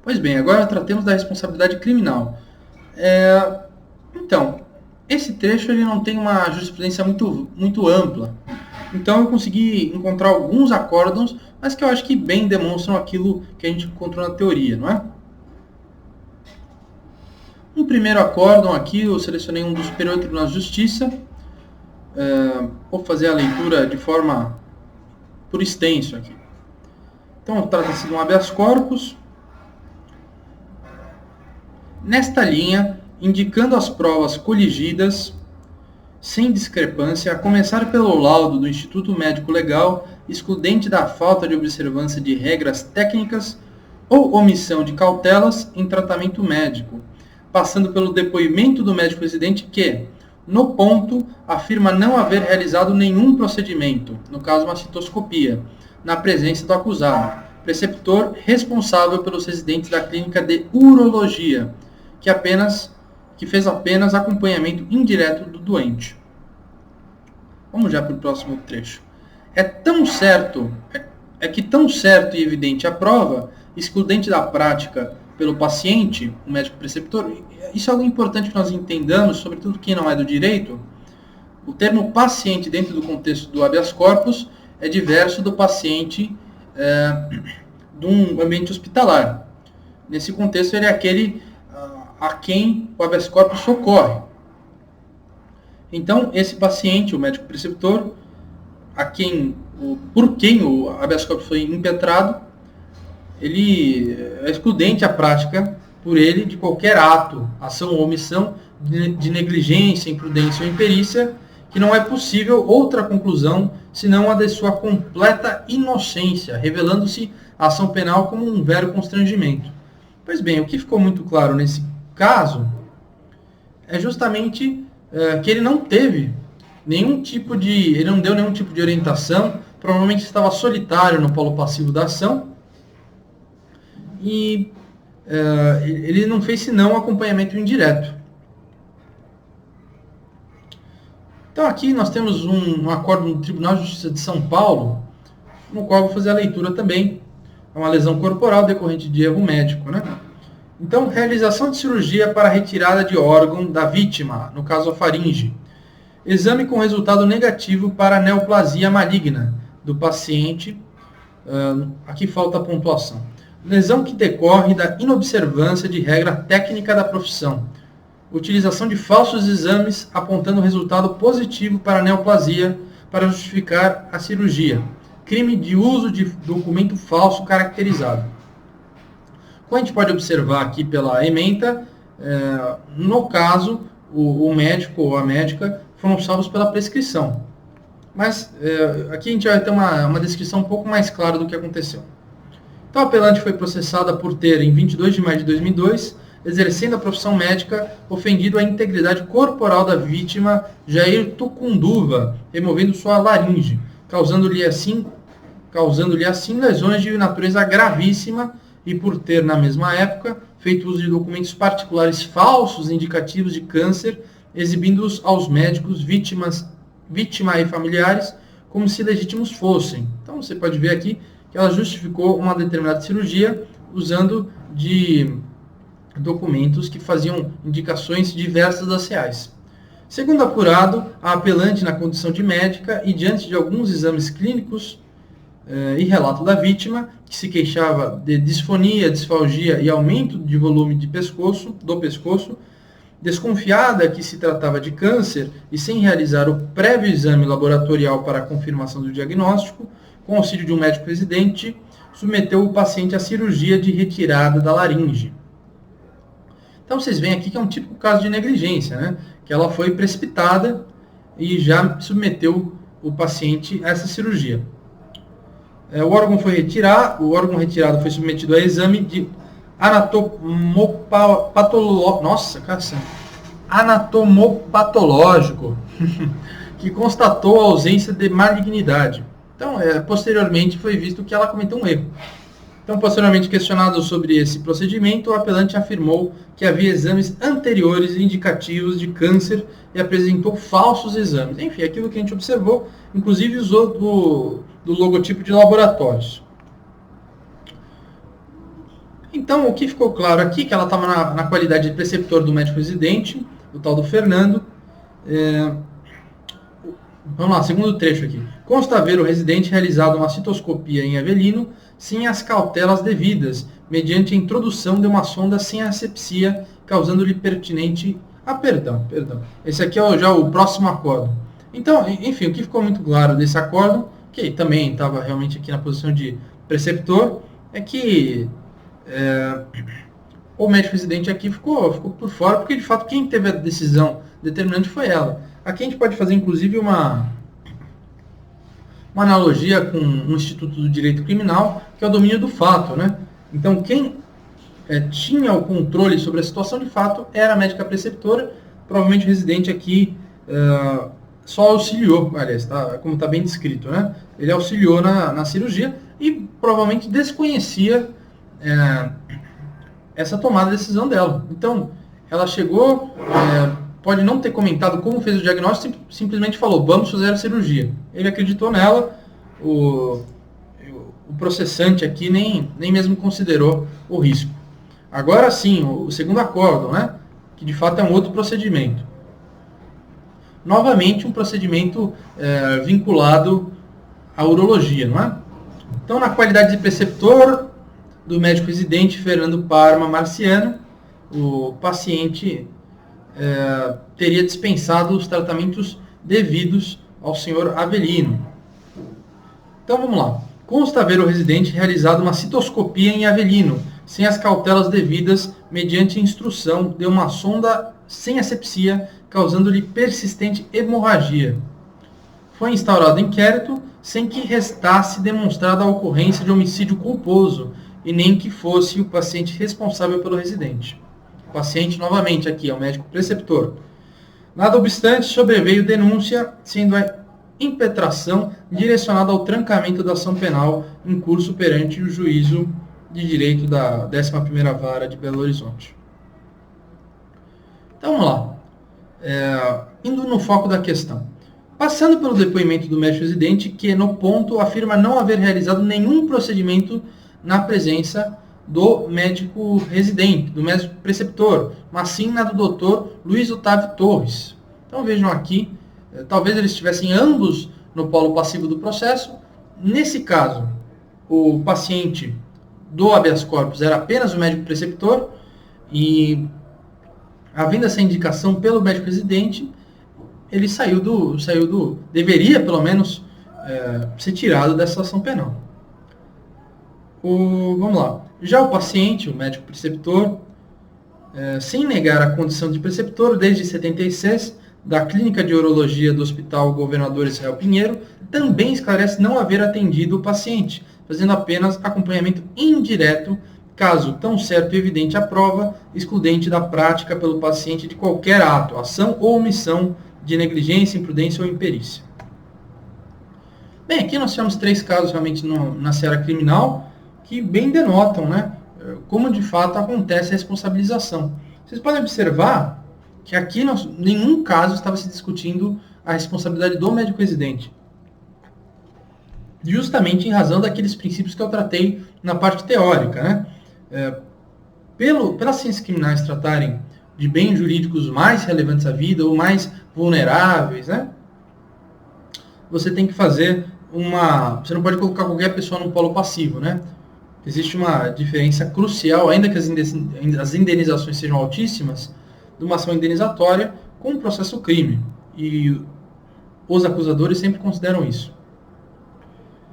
Pois bem, agora tratemos da responsabilidade criminal. Então, esse trecho ele não tem uma jurisprudência muito ampla. Então eu consegui encontrar alguns acórdãos, mas que eu acho que bem demonstram aquilo que a gente encontrou na teoria, não é? Um primeiro acórdão aqui, eu selecionei um do Superior Tribunal de Justiça. Vou fazer a leitura de forma por extenso aqui. Então, trata-se de um habeas corpus. Nesta linha, indicando as provas coligidas, sem discrepância, a começar pelo laudo do Instituto Médico Legal, excludente da falta de observância de regras técnicas ou omissão de cautelas em tratamento médico, passando pelo depoimento do médico residente que, no ponto, afirma não haver realizado nenhum procedimento, no caso uma citoscopia, na presença do acusado, preceptor responsável pelos residentes da clínica de urologia, que fez apenas acompanhamento indireto do doente. Vamos já para o próximo trecho. É que tão certo e evidente a prova, excludente da prática pelo paciente, o médico preceptor, isso é algo importante que nós entendamos, sobretudo quem não é do direito. O termo paciente dentro do contexto do habeas corpus é diverso do paciente de um ambiente hospitalar. Nesse contexto, ele é aquele a quem o habeas corpus socorre. Então, esse paciente, o médico preceptor, por quem o habeas corpus foi impetrado, ele é excludente a prática por ele de qualquer ato, ação ou omissão de negligência, imprudência ou imperícia, que não é possível outra conclusão senão a de sua completa inocência, revelando-se a ação penal como um mero constrangimento. Pois bem, o que ficou muito claro nesse caso é justamente que ele não teve ele não deu nenhum tipo de orientação, provavelmente estava solitário no polo passivo da ação, e ele não fez senão acompanhamento indireto. Então aqui nós temos um acordo do Tribunal de Justiça de São Paulo, no qual eu vou fazer a leitura também. É uma lesão corporal decorrente de erro médico, né? Então, realização de cirurgia para retirada de órgão da vítima, no caso a faringe. Exame com resultado negativo para neoplasia maligna do paciente. Aqui falta a pontuação. Lesão que decorre da inobservância de regra técnica da profissão. Utilização de falsos exames apontando resultado positivo para a neoplasia para justificar a cirurgia. Crime de uso de documento falso caracterizado. Como a gente pode observar aqui pela ementa, no caso, o médico ou a médica foram salvos pela prescrição. Mas aqui a gente vai ter uma descrição um pouco mais clara do que aconteceu. Então, a apelante foi processada por ter, em 22 de maio de 2002, exercendo a profissão médica, ofendido a integridade corporal da vítima, Jair Tucunduva, removendo sua laringe, causando-lhe assim lesões de natureza gravíssima e por ter, na mesma época, feito uso de documentos particulares falsos indicativos de câncer, exibindo-os aos médicos, vítima e familiares, como se legítimos fossem. Então, você pode ver aqui que ela justificou uma determinada cirurgia usando de documentos que faziam indicações diversas das reais. Segundo apurado, a apelante na condição de médica e diante de alguns exames clínicos e relato da vítima, que se queixava de disfonia, disfalgia e aumento de volume do pescoço, desconfiada que se tratava de câncer e sem realizar o prévio exame laboratorial para a confirmação do diagnóstico, com auxílio de um médico residente, submeteu o paciente à cirurgia de retirada da laringe. Então vocês veem aqui que é um típico caso de negligência, né? Que ela foi precipitada e já submeteu o paciente a essa cirurgia. O órgão retirado foi submetido a exame de anatomopatológico, que constatou a ausência de malignidade. Então, posteriormente foi visto que ela cometeu um erro. Então, posteriormente questionado sobre esse procedimento, o apelante afirmou que havia exames anteriores indicativos de câncer e apresentou falsos exames. Enfim, aquilo que a gente observou, inclusive usou do logotipo de laboratórios. Então, o que ficou claro aqui, que ela estava na qualidade de preceptor do médico residente, o tal do Fernando. Vamos lá, segundo trecho aqui. Consta haver o residente realizado uma citoscopia em Avelino sem as cautelas devidas, mediante a introdução de uma sonda sem asepsia, causando-lhe pertinente... perdão. Esse aqui é já o próximo acórdão. Então, enfim, o que ficou muito claro desse acórdão, que também estava realmente aqui na posição de preceptor, é que o médico residente aqui ficou por fora, porque de fato quem teve a decisão determinante foi ela. Aqui a gente pode fazer inclusive uma analogia com um instituto do direito criminal, que é o domínio do fato, né? Então quem tinha o controle sobre a situação de fato era a médica preceptora, provavelmente o residente aqui só auxiliou, aliás, como está bem descrito, né? Ele auxiliou na cirurgia e provavelmente desconhecia essa tomada de decisão dela. Então, ela chegou, pode não ter comentado como fez o diagnóstico, simplesmente falou, vamos fazer a cirurgia. Ele acreditou nela, o processante aqui nem mesmo considerou o risco. Agora sim, o segundo acórdão, né? Que de fato é um outro procedimento. Novamente, um procedimento vinculado à urologia, não é? Então, na qualidade de preceptor do médico residente Fernando Parma Marciano, o paciente teria dispensado os tratamentos devidos ao senhor Avelino. Então, vamos lá. Consta haver o residente realizado uma citoscopia em Avelino, sem as cautelas devidas, mediante instrução de uma sonda sem asepsia, causando-lhe persistente hemorragia. Foi instaurado inquérito sem que restasse demonstrada a ocorrência de homicídio culposo e nem que fosse o paciente responsável pelo residente. O paciente, novamente, aqui é o médico preceptor. Nada obstante, sobreveio denúncia, sendo a impetração direcionada ao trancamento da ação penal em curso perante o juízo de direito da 11ª Vara de Belo Horizonte. Então, vamos lá. Indo no foco da questão. Passando pelo depoimento do médico residente, que no ponto afirma não haver realizado nenhum procedimento na presença do médico residente, do médico preceptor, mas sim na do Dr. Luiz Otávio Torres. Então vejam aqui, talvez eles estivessem ambos no polo passivo do processo. Nesse caso, o paciente do habeas corpus era apenas o médico preceptor e, havendo essa indicação pelo médico residente, ele deveria pelo menos ser tirado dessa ação penal. Vamos lá. Já o paciente, o médico preceptor, sem negar a condição de preceptor, desde 76, da Clínica de Urologia do Hospital Governador Israel Pinheiro, também esclarece não haver atendido o paciente, fazendo apenas acompanhamento indireto, caso tão certo e evidente a prova, excludente da prática pelo paciente de qualquer ato, ação ou omissão de negligência, imprudência ou imperícia. Bem, aqui nós temos 3 casos realmente na seara criminal que bem denotam, né, como de fato acontece a responsabilização. Vocês podem observar que aqui em nenhum caso estava se discutindo a responsabilidade do médico residente. Justamente em razão daqueles princípios que eu tratei na parte teórica, né? Pelas ciências criminais tratarem de bens jurídicos mais relevantes à vida ou mais vulneráveis, né? Você tem que fazer você não pode colocar qualquer pessoa num polo passivo, né? Existe uma diferença crucial, ainda que as indenizações sejam altíssimas, de uma ação indenizatória com um processo crime. E os acusadores sempre consideram isso.